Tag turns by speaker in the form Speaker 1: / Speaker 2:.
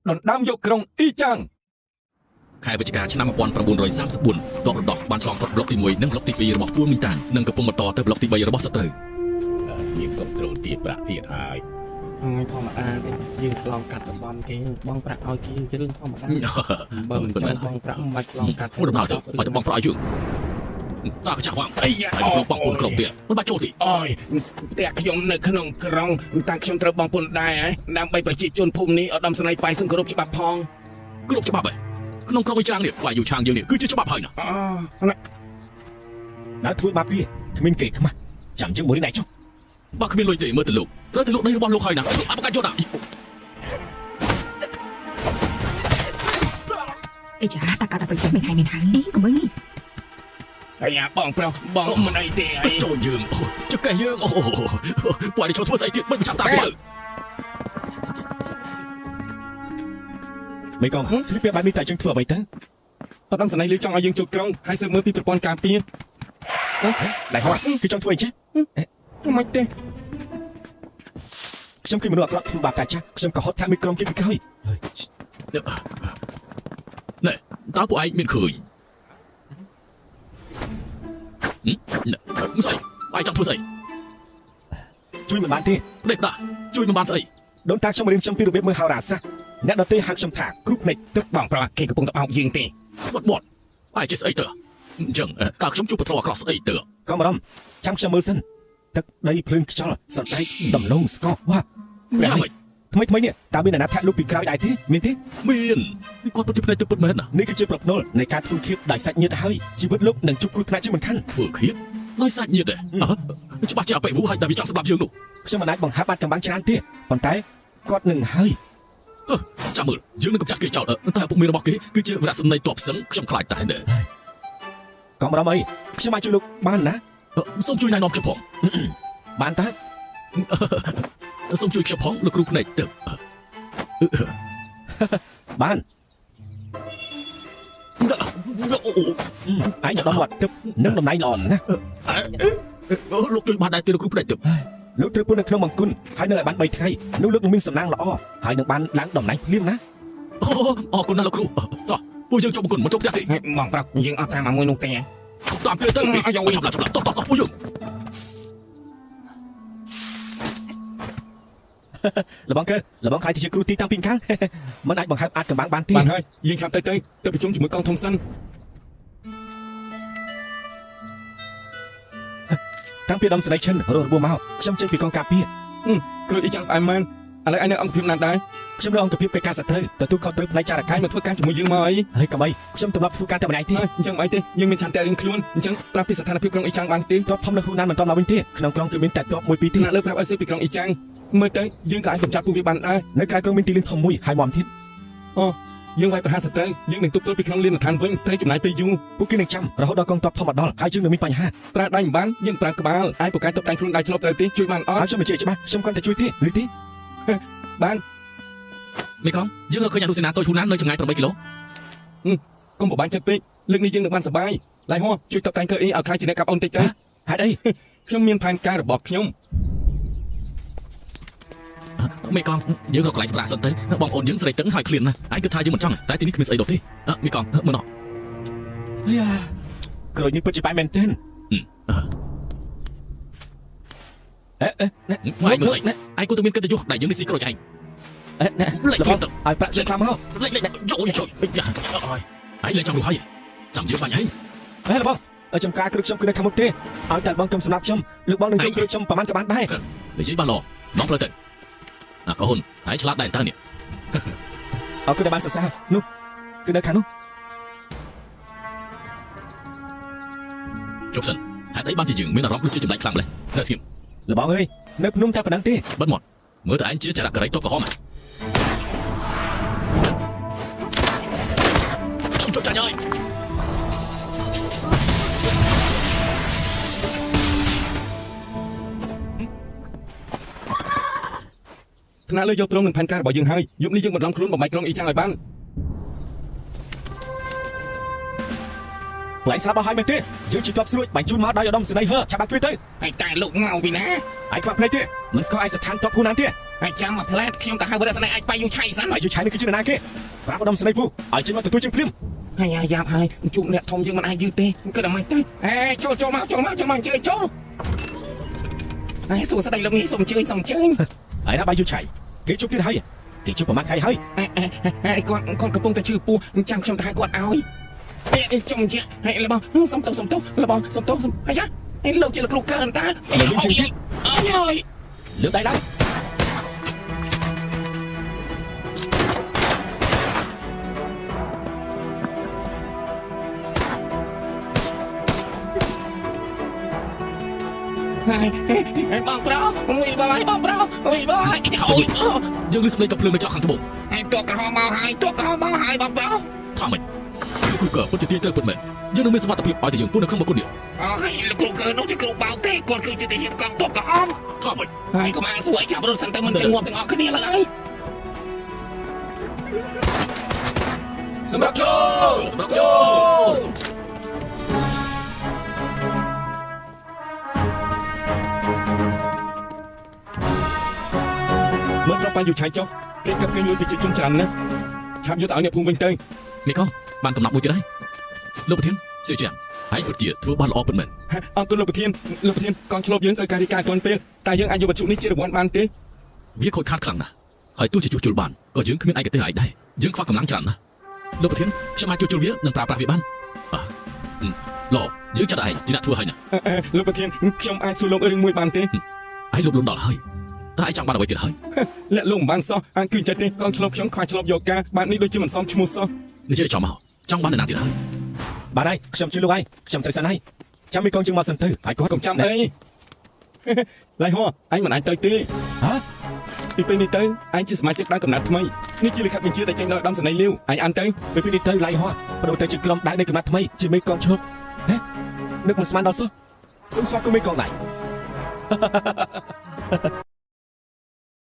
Speaker 1: ដណ្ដើមយកក្រុងអ៊ីចាំង
Speaker 2: ខែវិច្ឆិកាឆ្នាំ1934តបរដោះបានឆ្លងផុតប្លុកទី1និងប្លុកទី2របស់ពួនមីងតាននិងកំពុងបន្តទៅប្លុកទី3របស់សត្រូវ
Speaker 3: មានគ្រប់គ្រងទៀតប្រាក់ទៀតហើយ
Speaker 4: ធម្មតាទេយើងឆ្លងកាត់តំបន់គេបងប្រាក់ឲ្យគេជារឿងធម្មតាបើមិនចង់បងប្រាក់មិនបាច់ឆ្លងកាត់
Speaker 2: មួយដំណើរទៅបាច់បងប្រអយើងតើកញ្ចាស់ខ្វាំងអីយ៉ាបងពួនក្រុមទៀតមិនបាច់ចូលទី
Speaker 3: អើយផ្ទះខ្ញុំនៅក្នុងក្រុងតាំងខ្ញុំត្រូវបងពុនដែរហ៎ដើម្បីប្រជាជនភូមិនេះឧត្តមសេនីយ៍ប៉ៃសឹងគោរពច្បាប់ផង
Speaker 2: គ្រប់ច្បាប់ហើយក្នុងក្រុមវិច្ឆាងនេះវាយូឆាងយើងនេះគឺជាច្បាប់ហើយណា
Speaker 3: ណាធ្វើបាបគេគ្មានគេខ្មាស់ចាំជើងមួយនេះចុះ
Speaker 2: បើគ្មានលុយទេមើលទៅលោកត្រូវទៅលោកដីរបស់លោកហើយណាលោកអបកាច់យកណា
Speaker 5: អីចាតាកាត់ទៅមានហើយនេះកុំអី
Speaker 3: អាយ៉ាបងប្រុសបងមិនអីទេអី
Speaker 2: ចូលយើងចកេះយើងអូពួកនេះចូលធ្វើស្អីទៀតមិនចាប់តាមទៅ
Speaker 3: មិនកងស្លៀកពាក់បែបនេះតែជើងធ្វើអ្វីទៅ
Speaker 1: ឧត្តមសេនីយ៍លឺចង់ឲ្យយើងចូលក្រុងហើយស៊ើបមើលពីប្រព័ន្ធការពារ
Speaker 3: ដៃហត់គឺចង់ធ្វើអីចេះ
Speaker 1: មិនទេ
Speaker 3: ខ្ញុំគឺមនុស្សអាក្រក់ធ្វើបាបតែចាស់ខ្ញុំក៏ហត់ថាមីក្រុមគេពីក្រោយ
Speaker 2: ណែតើពួកឯងមានឃើញមិនស្អីឯងចង់ធ្វើស្អី
Speaker 3: ជួយមិនបានទេ
Speaker 2: ដេកដាជួយមិនបានស្អី
Speaker 3: ដូនតាខ្ញុំរៀនខ្ញុំពីរបៀបមើលហោរាសាស្ត្រអ្នកដទៃហៅខ្ញុំថាគ្រូភ្នែកទឹកបងប្រុសគេកំពុងតែបោកយើងទេ
Speaker 2: បាត់ឯងចេះស្អីទៅអញ្ចឹងតើខ្ញុំជួបប្រត្រអាក្រក់ស្អីទៅ
Speaker 3: កុំបារម្ភចាំខ្ញុំមើលសិនទឹកដីភ្លើងខ្យល់សន្តែកដំឡូងស្ករវ៉ា
Speaker 2: យ៉ាងម៉េច
Speaker 3: ថ្មីនេះតើមានអាណាថាលោកពីក្រោយដែរទេមានទេ
Speaker 2: មានគាត់ពិតជាភ្នែកទៅពិតមែនណា
Speaker 3: នេះគឺជាប្រផ្នូលនៃការធ្វើឃាតដោយសាច់ញាតិហើយជីវិតលោកនឹងជួបគ្រោះថ្នាក់ជាមិនខាន
Speaker 2: ធ្វើឃាតដោយសាច់ញាតិទេច្បាស់ជាអបិវូហើយដែលវាចង់ស្លាប់យើងនោះ
Speaker 3: ខ្ញុំមិនអាចបង្ហាប់បាត់កំបាំងច្រើនទេប៉ុន្តែគាត់នឹងហើយ
Speaker 2: ចាំមើលយើងនឹងកម្ចាត់គេចោលតែឪពុកមីរបស់គេគឺជាវរៈសំណីតបសឹងខ្ញុំខ្លាចតែណា
Speaker 3: កុំបារម្ភអីខ្ញុំអាចជួយលោកបានណា
Speaker 2: សូមជួយណែនាំខ្ញុំផង
Speaker 3: បានតា
Speaker 2: សូមជួយខ្ញុំផងលោកគ្រូភ្នែកទៅ
Speaker 3: បាន ឯងដល់វត្តទឹកនឹងតំណែងល្អណាស់
Speaker 2: លោកជួយបានដែរទេលោកគ្រូភ្នែកទៅ
Speaker 3: លោកត្រូវពុននៅក្នុងបង្គន់ហើយនៅឲ្យបាន3ថ្ងៃនោះលោកនឹងមានសំណាងល្អហើយនឹងបានឡើងតំណែងភ្លាមណា
Speaker 2: អរគុណណាស់លោកគ្រូតោះពួកយើងចូលបង្គន់មកចូលផ្ទះទេ
Speaker 4: បងប្រាប់យើងអត់តាមមួយនោះទេ
Speaker 2: តាមគេទៅចាំតោះពួកយើង
Speaker 3: លបងខ្លាយទៅជាគ្រូទីតាំងពីខាងមិនអាចបង្ហើបអាចកំបាំងបានទេ
Speaker 1: បានហើយយើងឆាប់ទៅប្រជុំជាមួយកងធំសិន
Speaker 3: តាំងពីដំស្នេហ៍ឈិនររបួសមកខ្ញុំចេញពីកងការពារ
Speaker 1: គ្រូអ៊ីចាំងផ្អែមមែនឥឡូវឯងនៅអង្គភាពណាស់ដែរ
Speaker 3: ខ្ញុំនៅអង្គភាពកិច្ចការសត្រូវទទួលខុសត្រូវផ្នែកចារកិ
Speaker 1: កាយ
Speaker 3: ច្ច
Speaker 1: មកធ្វើការជាមួយយើងមកអី
Speaker 3: ហើយកុំអីខ្ញុំទម្លាប់ធ្វើការតែម្នាក់ទេ
Speaker 1: អញ្ចឹងអីទេយើងមានឆន្ទៈរៀងខ្លួនអញ្ចឹងប្រាប់ពីស្ថានភាពក្រុងអ៊ីចាំងបានទេ
Speaker 3: ទ័ពធំនៅហ៊ូណានមិនទាន់មកវិញទេក្នុងក្រុងគឺមានតែទ័ពមួយពីរទេ
Speaker 1: ថ្នាក់លើប្រាប់ឲ្យស៊ើបពីក្រុងអ៊ីចាំងមើលទៅយើងក៏អាចកម្ចាត់ពួកវាបានដែរ
Speaker 3: នៅក្រៅក្រុងមានទីលានធំមួយហើយមមទៀត
Speaker 1: អូយើងវាយប្រហារសត្រូវយើងនឹងទប់ទល់ពីក្នុងលានដ្ឋានវិញត្រូវចំណាយពេលយូរ
Speaker 3: ពួកគេនឹងចាំរហូតដល់កងទ័ពធំមកដល់ហើយយើងនឹងមានបញ្ហា
Speaker 1: ប្រើដៃមិនបានយើងប្រើក្បាលអាចប្រកែកតុបតែងខ្លួនដៃឆ្លប់ត្រូវទេជួយបានអ
Speaker 3: ហើយ
Speaker 1: ត់
Speaker 3: ខ្ញុំបញ្ជាក់ច្បាស់ខ្ញុំគាត់តែជួយទេឬទេ
Speaker 1: បាន
Speaker 2: មេខំយើងរកឃើញអនុសេនាតូចហ៊ូណាននៅចម្ងាយ8គីឡូ
Speaker 1: កុំបបាញ់ចិត្តពេកលើកនេះយើងនឹងបានសប្បាយឡៃហោះជួយតុបតែងធ្វើអីឲ្យខ្លាចជាអ្នកកាប់អូនតិចទៅ
Speaker 3: ហេតុអី
Speaker 1: ខ្ញុំមានផែនការរបស់ខ្ញុំ
Speaker 2: មេកងយើងរកកន្លែងសម្រាប់សិនទៅបងប្អូនយើងស្រីតឹងហើយឃ្លានណាឯងគិតថាយើងមិនចង់តែទីនេះគ្មានស្អីដុតទេមេកងមើលណោះ
Speaker 3: អាយ៉ាក្រូចនេះពិតជាបែបមែនទេ
Speaker 2: ឯងមើលស្អីឯងគួរតែមានកិត្តិយសដែលយើងនេះស៊ីក្រូចឯង
Speaker 3: លេចទៅឲ្យប្រាក់ជួយខ្លាំងមក
Speaker 2: លេចចូលយ៉ាអើយឯងលេចចង់រស់ហើយចាំយើងបាញ់ឯង
Speaker 3: ហេរបស់ចំការគ្រឹះខ្ញុំគឺនៅខាងមុខទេឲ្យតែបងខ្ញុំសម្រាប់ខ្ញុំលោកបងនឹងជួយគ្រឹះខ្ញុំប្រហែលក៏បានដែរ
Speaker 2: និយាយបានល្អបងផ្លូវទៅកូនឯងឆ្លាតដែរតើនេះ
Speaker 3: អរគុណដែលបានសរសើរនោះគឺនៅខាងនោះ
Speaker 2: ជប់សិនហេតុអីបានជាយើងមានអារម្មណ៍ដូចជាចម្លែកខ្លាំងម្លេះនៅស្ងៀម
Speaker 3: លោកបងអើយនៅភ្នំតែប៉ុណ្ណឹងទេ
Speaker 2: បិទមាត់មើលតែឯងជាចរិតករីតបក្រហមចូលចាញ់ហើយ
Speaker 1: ថ្នាក់លើយកព្រមនឹងផែនការរបស់យើងហើយយប់នេះយើងបន្លំខ្លួនបំបីក្រុងអ៊ីចាំងឲ្យបាន
Speaker 3: កន្លែងស្រាប់អស់ហើយមែនទេយើងជិះជាប់ស្រួចបាញ់ជូនមកដោយឧត្តមសេនីយ៍ហឺឆាប់បាក់គ្រាទៅ
Speaker 4: ហើយតែលោកមកពីណា
Speaker 3: ឯងខ្វះភ្នែកទេមិនស្គាល់ឯងស្ថានទ័ពហ៊ូណានទេ
Speaker 1: ហ
Speaker 3: ហើយចាំមកផ្លែតខ្ញុំទៅហៅវរៈស្នេហ៍អាចបាយយូឆៃសិន
Speaker 6: បាយយូឆៃនេះគឺជានរណាគេប្រាប់ឧត្តមសេនីយ៍ពូឲ្យចេញមកទទួលជាងភ្លាម
Speaker 3: ហើយយ៉ាប់ហើយជួបអ្នកធំយើងមិនអាចយឺតទេគិតតែមិនទៅហេចូលមកអញ្ជើញចូលហើយសួស្ដីលោកនេះសូមអញ្ជើញ
Speaker 6: ហើយណាបាយយូឆៃគេជួបទៀតហើយគេជួបប្រមាណខែហើយ
Speaker 3: គាត់កំពុងតែឈឺពោះចាំខ្ញុំទៅហៅគាត់ឲ្យចុំជាហើយលបងសុំទោសលបងសុំទោសអាយ៉ាហើយលោកជាលោកគ្រូកើនតាអើយ
Speaker 6: លើកដៃឡើង
Speaker 3: ហើយបងប្រុសវីបងហើយបងប្រុសវីបងហើយអូយ
Speaker 2: យើងលើសម្លេងកំភ្លើងនៅច្រកខាងត្បូង
Speaker 3: ហើយទក់ក្រហមមកហើយបងប្រុស
Speaker 2: ថាម៉េចគ្រូកើពិតជាទាញត្រូវពិតមែនយើងនឹងមានសមត្ថភាពឲ្យតែយើងពូនៅក្នុងបុគ្គលនេះ
Speaker 3: ហើយលោកគ្រូកើនោះជាគ្រូបោកទេគាត់គឺជាទាហានកងទក់ក្រហម
Speaker 2: ថាម៉េច
Speaker 3: ហើយកុំអាសួរឲ្យចាប់រត់សិនទៅមិនជាងាប់ទាំងអស់គ្នាឡើយ
Speaker 1: សម្រាប់ចូល មើលប្របាយយូឆៃចុះគេកាត់គេលួចប្រជាជនច្រើនណាស់ឆាប់យកទៅឲ្យអ្នកភូមិវិញទៅ
Speaker 2: នេះក៏បានកំណត់មួយទៀតហើយលោកប្រធានសឿជាហើយពិតជាធ្វើបានល្អពិតមែន
Speaker 1: អរគុណលោកប្រធានកងឆ្លប់យើងត្រូវការរីកាទាន់ពេលតែយើងអាចយកវត្ថុនេះជារង្វាន់បានទេ
Speaker 2: វាខូចខាតខ្លាំងណាស់ហើយទោះជាជួសជុលបានក៏យើងគ្មានឯកទេសឯដែរយើងខ្វះកម្លាំងច្រើនណាស់លោកប្រធានខ្ញុំអាចជួសជុលវានិងប្រើប្រាស់វាបានឡយើងចាត់ឯងជាអ្នកធ្វើហើយណា
Speaker 1: លោកប្រធានខ្ញុំអាចសួរលោករឿងមួយបានទេ
Speaker 2: ហើយលោកលំដល់ហើយតើឯងចង់បានអ្វីទៀតហើយ
Speaker 1: លាក់លោកមិនបានសោះអាចគឺចិត្តទេកងឆ្លប់ខ្ញុំខ្វះឆ្លប់យកការបែបនេះដូចជាមិនសមឈ្មោះសោះ
Speaker 2: និយាយចំមកចង់បានអ្នកណាទៀតហើយ
Speaker 6: បាទហើយខ្ញុំជួយលោកហើយខ្ញុំត្រូវសិនហើយចាំមីកងជើងមកសិនទៅហើយគាត់
Speaker 1: កុំចាំអី ឡៃហោអញមិនអាចទៅទេ
Speaker 6: ហ៎
Speaker 1: ពីពេលនេះទៅអញជាសមាជិកដើមកំណត់ថ្មីនេះជាលិខិតបញ្ជាដែលចេញដោយឧត្តមសេនីយ៍លាវអញអានទៅ
Speaker 6: ពេលពីនេះទៅឡៃហោះបដូរទៅជាក្រុមដែរនៃកំណាត់ថ្មីជាមីកងឈ្លប់ហេនឹកមិនស្មានដល់សោះសូមស្វាគមន៍មីកងដែរ